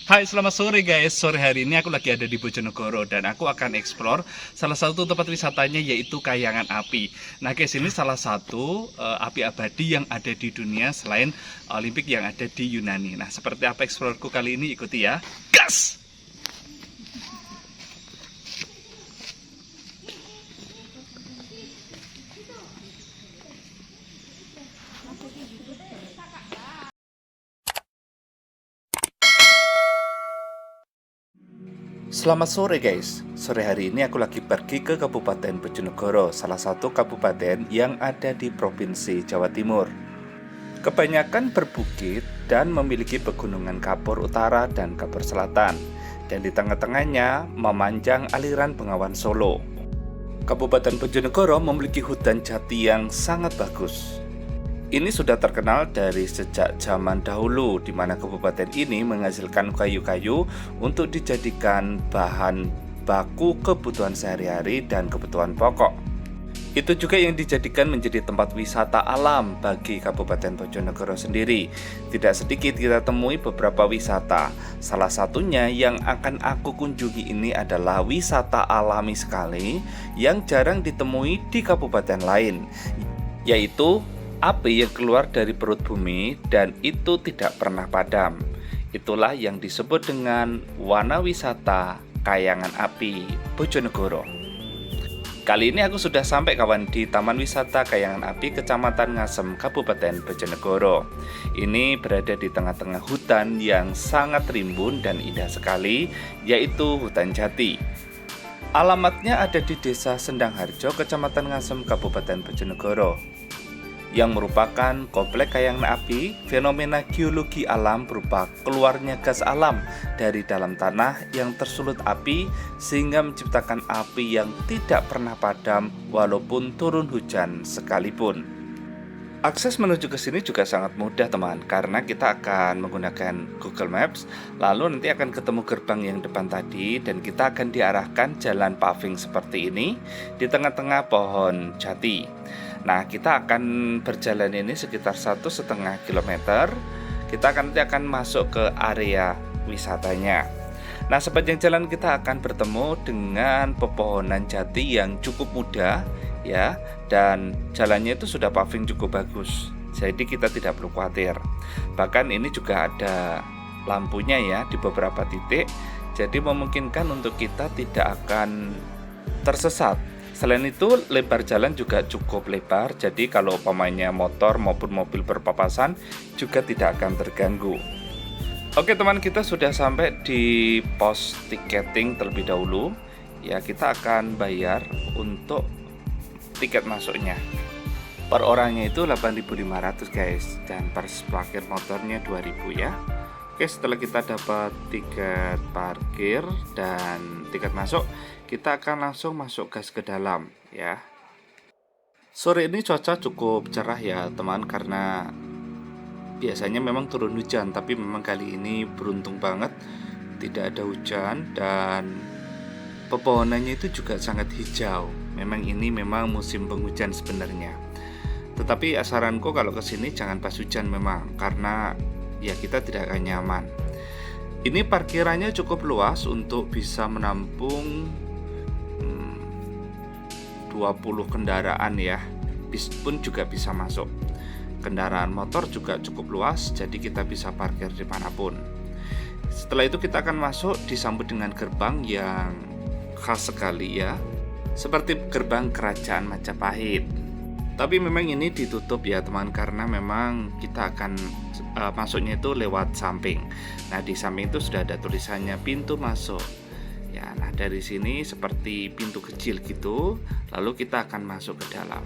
Hai, selamat sore guys. Sore hari ini aku lagi ada di Bojonegoro dan aku akan eksplor salah satu tempat wisatanya yaitu Kayangan Api. Nah guys, ini salah satu api abadi yang ada di dunia selain Olimpik yang ada di Yunani. Nah, seperti apa eksplorku kali ini, ikuti ya. Gas! Selamat sore guys. Sore hari ini aku lagi pergi ke Kabupaten Bojonegoro, salah satu kabupaten yang ada di Provinsi Jawa Timur. Kebanyakan berbukit dan memiliki pegunungan Kapur Utara dan Kapur Selatan. Dan di tengah-tengahnya memanjang aliran Bengawan Solo. Kabupaten Bojonegoro memiliki hutan jati yang sangat bagus. Ini sudah terkenal dari sejak zaman dahulu, di mana kabupaten ini menghasilkan kayu-kayu untuk dijadikan bahan baku kebutuhan sehari-hari dan kebutuhan pokok. Itu juga yang dijadikan menjadi tempat wisata alam bagi Kabupaten Bojonegoro sendiri. Tidak sedikit kita temui beberapa wisata. Salah satunya yang akan aku kunjungi ini adalah wisata alami sekali yang jarang ditemui di kabupaten lain, yaitu api yang keluar dari perut bumi dan itu tidak pernah padam. Itulah yang disebut dengan Wana Wisata Kayangan Api Bojonegoro. Kali ini aku sudah sampai kawan di Taman Wisata Kayangan Api Kecamatan Ngasem, Kabupaten Bojonegoro. Ini berada di tengah-tengah hutan yang sangat rimbun dan indah sekali, yaitu hutan jati. Alamatnya ada di Desa Sendangharjo, Kecamatan Ngasem, Kabupaten Bojonegoro, yang merupakan komplek kayangan api. Fenomena geologi alam berupa keluarnya gas alam dari dalam tanah yang tersulut api sehingga menciptakan api yang tidak pernah padam walaupun turun hujan sekalipun. Akses menuju ke sini juga sangat mudah teman, karena kita akan menggunakan Google Maps, lalu nanti akan ketemu gerbang yang depan tadi dan kita akan diarahkan jalan paving seperti ini di tengah-tengah pohon jati. Nah, kita akan berjalan ini sekitar 1,5 kilometer. Kita nanti akan masuk ke area wisatanya. Nah, sepanjang jalan kita akan bertemu dengan pepohonan jati yang cukup muda ya, dan jalannya itu sudah paving cukup bagus. Jadi kita tidak perlu khawatir. Bahkan ini juga ada lampunya ya di beberapa titik. Jadi memungkinkan untuk kita tidak akan tersesat. Selain itu, lebar jalan juga cukup lebar, jadi kalau umpamanya motor maupun mobil berpapasan juga tidak akan terganggu. Oke teman, kita sudah sampai di pos tiketing terlebih dahulu. Ya, kita akan bayar untuk tiket masuknya. Per orangnya itu 8.500 guys, dan per parkir motornya 2.000 ya. Oke, setelah kita dapat tiket parkir dan tiket masuk, kita akan langsung masuk gas ke dalam ya. Sore ini cuaca cukup cerah ya teman, karena biasanya memang turun hujan, tapi memang kali ini beruntung banget tidak ada hujan dan pepohonannya itu juga sangat hijau. Memang ini memang musim penghujan sebenarnya. Tetapi saranku kalau kesini jangan pas hujan memang, karena ya kita tidak akan nyaman. Ini parkirannya cukup luas untuk bisa menampung 20 kendaraan ya. Bis pun juga bisa masuk. Kendaraan motor juga cukup luas, jadi kita bisa parkir dimanapun. Setelah itu kita akan masuk, disambut dengan gerbang yang khas sekali ya, seperti gerbang Kerajaan Majapahit. Tapi memang ini ditutup ya teman, karena memang kita akan masuknya itu lewat samping. Nah, di samping itu sudah ada tulisannya pintu masuk. Ya, nah dari sini seperti pintu kecil gitu, lalu kita akan masuk ke dalam.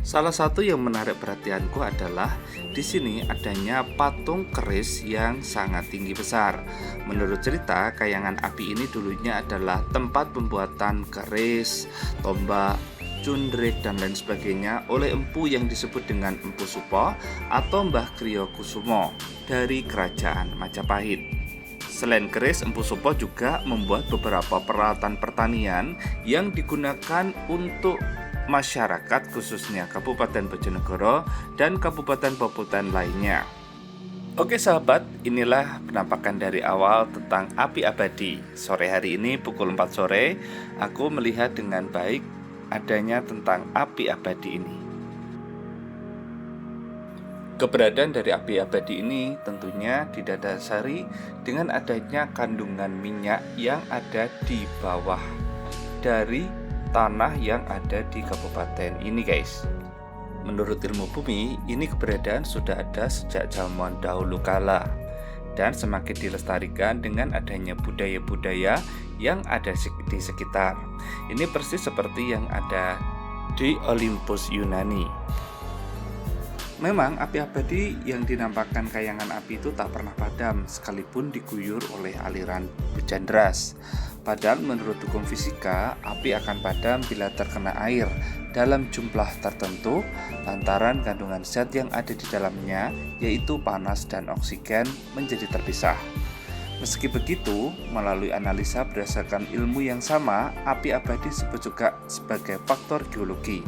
Salah satu yang menarik perhatianku adalah di sini adanya patung keris yang sangat tinggi besar. Menurut cerita, Kayangan Api ini dulunya adalah tempat pembuatan keris, tombak, cundrik dan lain sebagainya oleh empu yang disebut dengan Empu Supo atau Mbah Kriyo Kusumo dari Kerajaan Majapahit. Selain keris, Empu Supo juga membuat beberapa peralatan pertanian yang digunakan untuk masyarakat khususnya Kabupaten Bojonegoro dan Kabupaten Boputan lainnya. Oke sahabat, inilah penampakan dari awal tentang api abadi. Sore hari ini pukul 4 sore, aku melihat dengan baik adanya tentang api abadi ini. Keberadaan dari api abadi ini tentunya didasari dengan adanya kandungan minyak yang ada di bawah dari tanah yang ada di kabupaten ini guys. Menurut ilmu bumi, ini keberadaan sudah ada sejak zaman dahulu kala dan semakin dilestarikan dengan adanya budaya-budaya yang ada di sekitar. Ini persis seperti yang ada di Olympus Yunani. Memang api abadi yang dinampakkan kayangan api itu tak pernah padam sekalipun diguyur oleh aliran hujan deras. Padahal menurut hukum fisika, api akan padam bila terkena air dalam jumlah tertentu lantaran kandungan zat yang ada di dalamnya, yaitu panas dan oksigen, menjadi terpisah. Meski begitu, melalui analisa berdasarkan ilmu yang sama, api abadi disebut juga sebagai faktor geologi,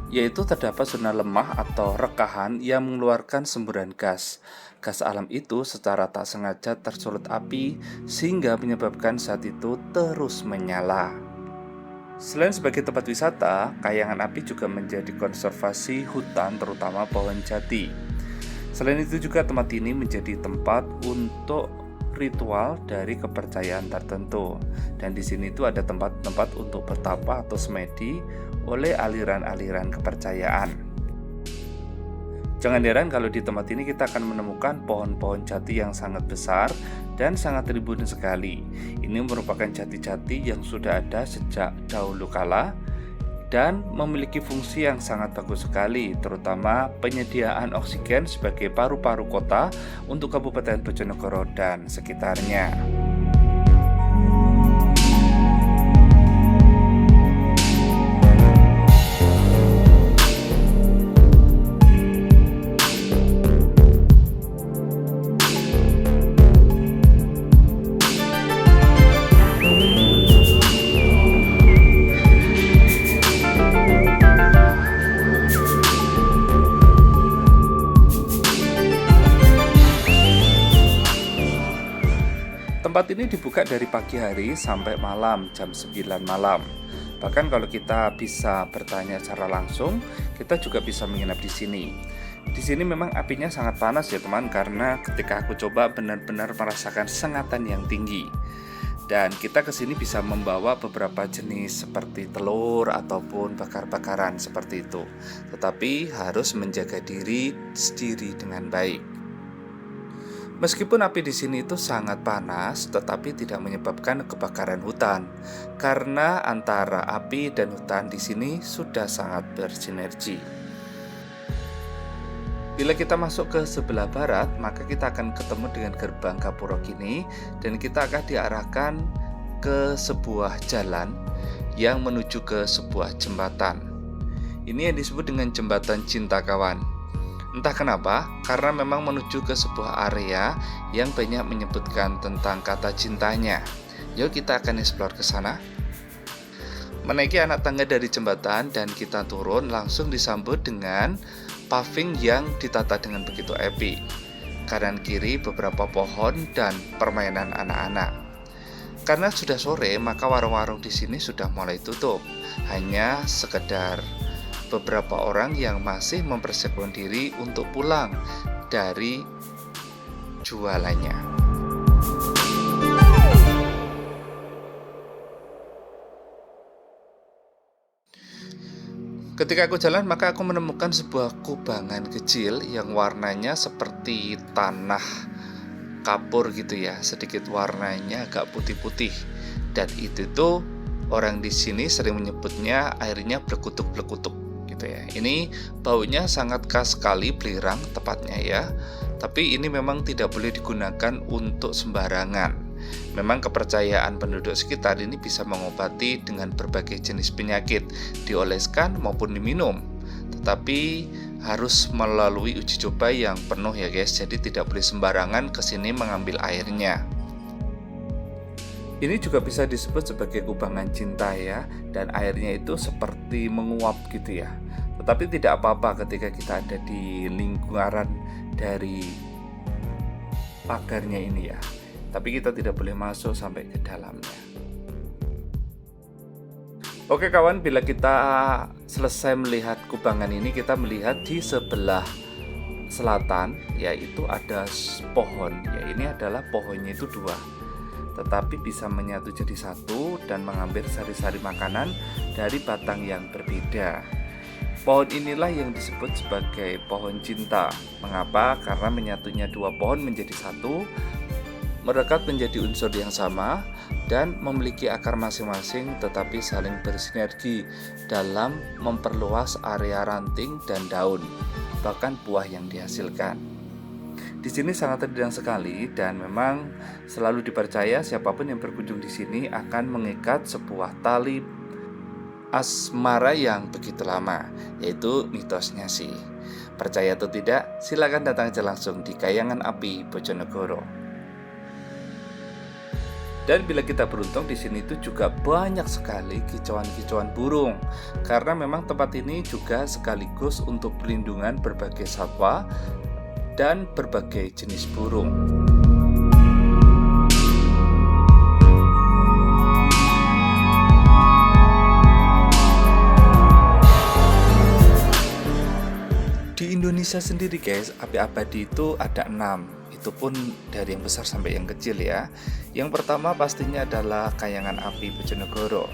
yaitu terdapat zona lemah atau rekahan yang mengeluarkan semburan gas. Gas alam itu secara tak sengaja tersulut api sehingga menyebabkan zat itu terus menyala. Selain sebagai tempat wisata, kayangan api juga menjadi konservasi hutan terutama pohon jati. Selain itu juga tempat ini menjadi tempat untuk ritual dari kepercayaan tertentu. Dan di sini itu ada tempat-tempat untuk bertapa atau semedi oleh aliran-aliran kepercayaan. Jangan heran kalau di tempat ini kita akan menemukan pohon-pohon jati yang sangat besar dan sangat rimbun sekali. Ini merupakan jati-jati yang sudah ada sejak dahulu kala dan memiliki fungsi yang sangat bagus sekali, terutama penyediaan oksigen sebagai paru-paru kota untuk Kabupaten Bojonegoro dan sekitarnya. Tempat ini dibuka dari pagi hari sampai malam jam 9 malam. Bahkan kalau kita bisa bertanya secara langsung, kita juga bisa menginap di sini. Di sini memang apinya sangat panas ya teman, karena ketika aku coba benar-benar merasakan sengatan yang tinggi. Dan kita ke sini bisa membawa beberapa jenis seperti telur ataupun bakar-bakaran seperti itu. Tetapi harus menjaga diri sendiri dengan baik. Meskipun api di sini itu sangat panas, tetapi tidak menyebabkan kebakaran hutan, karena antara api dan hutan di sini sudah sangat bersinergi. Bila kita masuk ke sebelah barat, maka kita akan ketemu dengan gerbang Gapura Kini, dan kita akan diarahkan ke sebuah jalan yang menuju ke sebuah jembatan. Ini yang disebut dengan jembatan Cinta Kawan. Entah kenapa, karena memang menuju ke sebuah area yang banyak menyebutkan tentang kata cintanya. Yuk kita akan explore ke sana. Menaiki anak tangga dari jembatan dan kita turun langsung disambut dengan paving yang ditata dengan begitu epic. Kanan kiri beberapa pohon dan permainan anak-anak. Karena sudah sore, maka warung-warung di sini sudah mulai tutup. Hanya sekedar beberapa orang yang masih mempersiapkan diri untuk pulang dari jualannya. Ketika aku jalan, maka aku menemukan sebuah kubangan kecil yang warnanya seperti tanah kapur gitu ya, sedikit warnanya agak putih-putih. Dan itu tuh orang di sini sering menyebutnya airnya berkutuk-berkutuk. Gitu ya. Ini baunya sangat khas sekali, belirang tepatnya ya. Tapi ini memang tidak boleh digunakan untuk sembarangan. Memang kepercayaan penduduk sekitar ini bisa mengobati dengan berbagai jenis penyakit, dioleskan maupun diminum. Tetapi harus melalui uji coba yang penuh ya guys. Jadi tidak boleh sembarangan kesini mengambil airnya. Ini juga bisa disebut sebagai kubangan cinta ya, dan airnya itu seperti menguap gitu ya. Tetapi tidak apa-apa ketika kita ada di lingkungan dari pagarnya ini ya. Tapi kita tidak boleh masuk sampai ke dalamnya. Oke kawan, bila kita selesai melihat kubangan ini, kita melihat di sebelah selatan, yaitu ada pohon. Ya, ini adalah pohonnya itu dua, tetapi bisa menyatu jadi satu dan mengambil sari-sari makanan dari batang yang berbeda. Pohon inilah yang disebut sebagai pohon cinta. Mengapa? Karena menyatunya dua pohon menjadi satu, merekat menjadi unsur yang sama dan memiliki akar masing-masing, tetapi saling bersinergi dalam memperluas area ranting dan daun, bahkan buah yang dihasilkan. Di sini sangat terindah sekali dan memang selalu dipercaya siapapun yang berkunjung di sini akan mengikat sebuah tali asmara yang begitu lama, yaitu mitosnya sih. Percaya atau tidak, silakan datang aja langsung di Kayangan Api Bojonegoro. Dan bila kita beruntung, di sini itu juga banyak sekali kicauan-kicauan burung, karena memang tempat ini juga sekaligus untuk perlindungan berbagai satwa dan berbagai jenis burung. Di Indonesia sendiri guys, api abadi itu ada 6. Itu pun dari yang besar sampai yang kecil ya. Yang pertama pastinya adalah Kayangan Api Bojonegoro.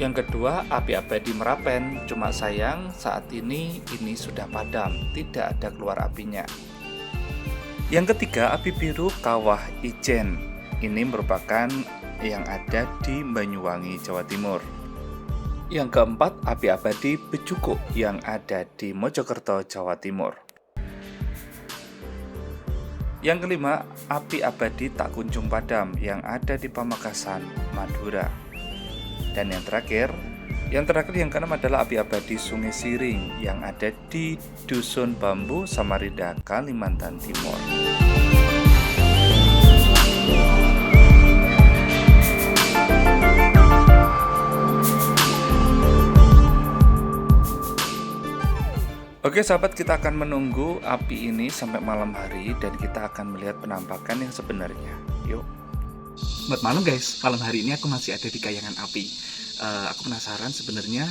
Yang kedua, api abadi Merapen. Cuma sayang saat ini sudah padam, tidak ada keluar apinya. Yang ketiga, api biru Kawah Ijen. Ini merupakan yang ada di Banyuwangi, Jawa Timur. Yang keempat, api abadi Becukuk yang ada di Mojokerto, Jawa Timur. Yang kelima, api abadi Tak Kunjung Padam yang ada di Pamekasan, Madura. Dan yang terakhir yang keenam adalah api abadi Sungai Siring yang ada di Dusun Bambu, Samarinda, Kalimantan Timur. Oke sahabat, kita akan menunggu api ini sampai malam hari dan kita akan melihat penampakan yang sebenarnya. Yuk. Selamat malam guys, malam hari ini aku masih ada di Kayangan Api. Aku penasaran sebenarnya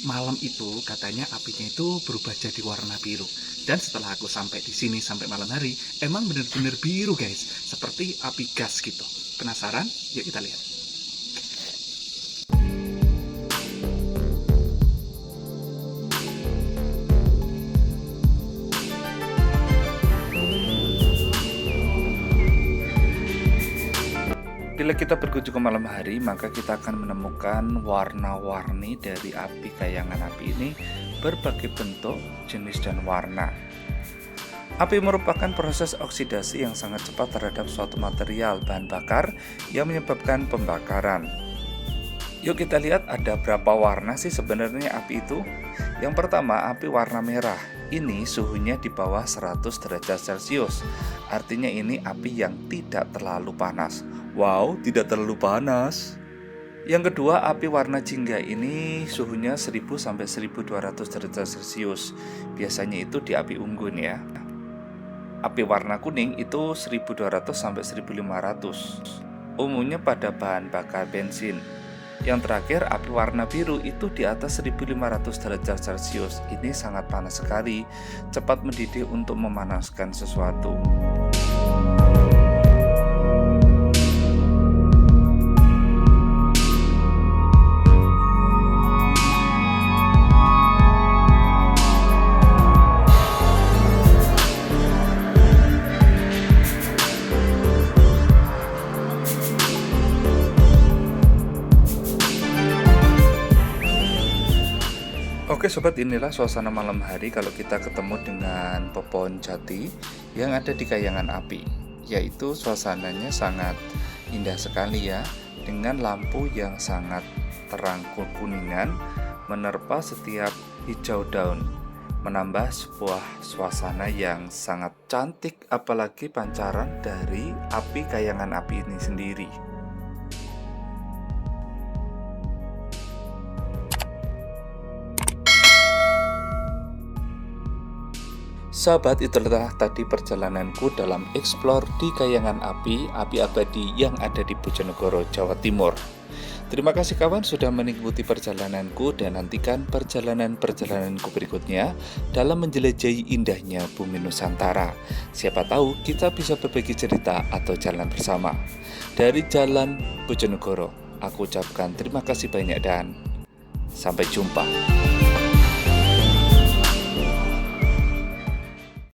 malam itu katanya apinya itu berubah jadi warna biru. Dan setelah aku sampai di sini sampai malam hari, emang bener-bener biru guys, seperti api gas gitu. Penasaran? Yuk kita lihat. Bila kita berkunjung ke malam hari, maka kita akan menemukan warna-warni dari api Kayangan Api ini berbagai bentuk, jenis, dan warna. Api merupakan proses oksidasi yang sangat cepat terhadap suatu material bahan bakar yang menyebabkan pembakaran. Yuk kita lihat ada berapa warna sih sebenarnya api itu. Yang pertama, api warna merah. Ini suhunya di bawah 100 derajat Celcius. Artinya ini api yang tidak terlalu panas. Wow, tidak terlalu panas. Yang kedua, api warna jingga. Ini suhunya 1000 sampai 1200 derajat Celcius. Biasanya itu di api unggun ya. Api warna kuning itu 1200 sampai 1500. Umumnya pada bahan bakar bensin. Yang terakhir, api warna biru itu di atas 1500 derajat Celcius. Ini sangat panas sekali, cepat mendidih untuk memanaskan sesuatu. Oke sobat, inilah suasana malam hari kalau kita ketemu dengan pohon jati yang ada di Kayangan Api. Yaitu suasananya sangat indah sekali ya, dengan lampu yang sangat terang kuningan menerpa setiap hijau daun, menambah sebuah suasana yang sangat cantik, apalagi pancaran dari api Kayangan Api ini sendiri. Sahabat, itulah tadi perjalananku dalam eksplor di Kayangan Api abadi yang ada di Bojonegoro, Jawa Timur. Terima kasih kawan sudah mengikuti perjalananku dan nantikan perjalanan-perjalananku berikutnya dalam menjelajahi indahnya bumi Nusantara. Siapa tahu kita bisa berbagi cerita atau jalan bersama. Dari Jalan Bojonegoro, aku ucapkan terima kasih banyak dan sampai jumpa.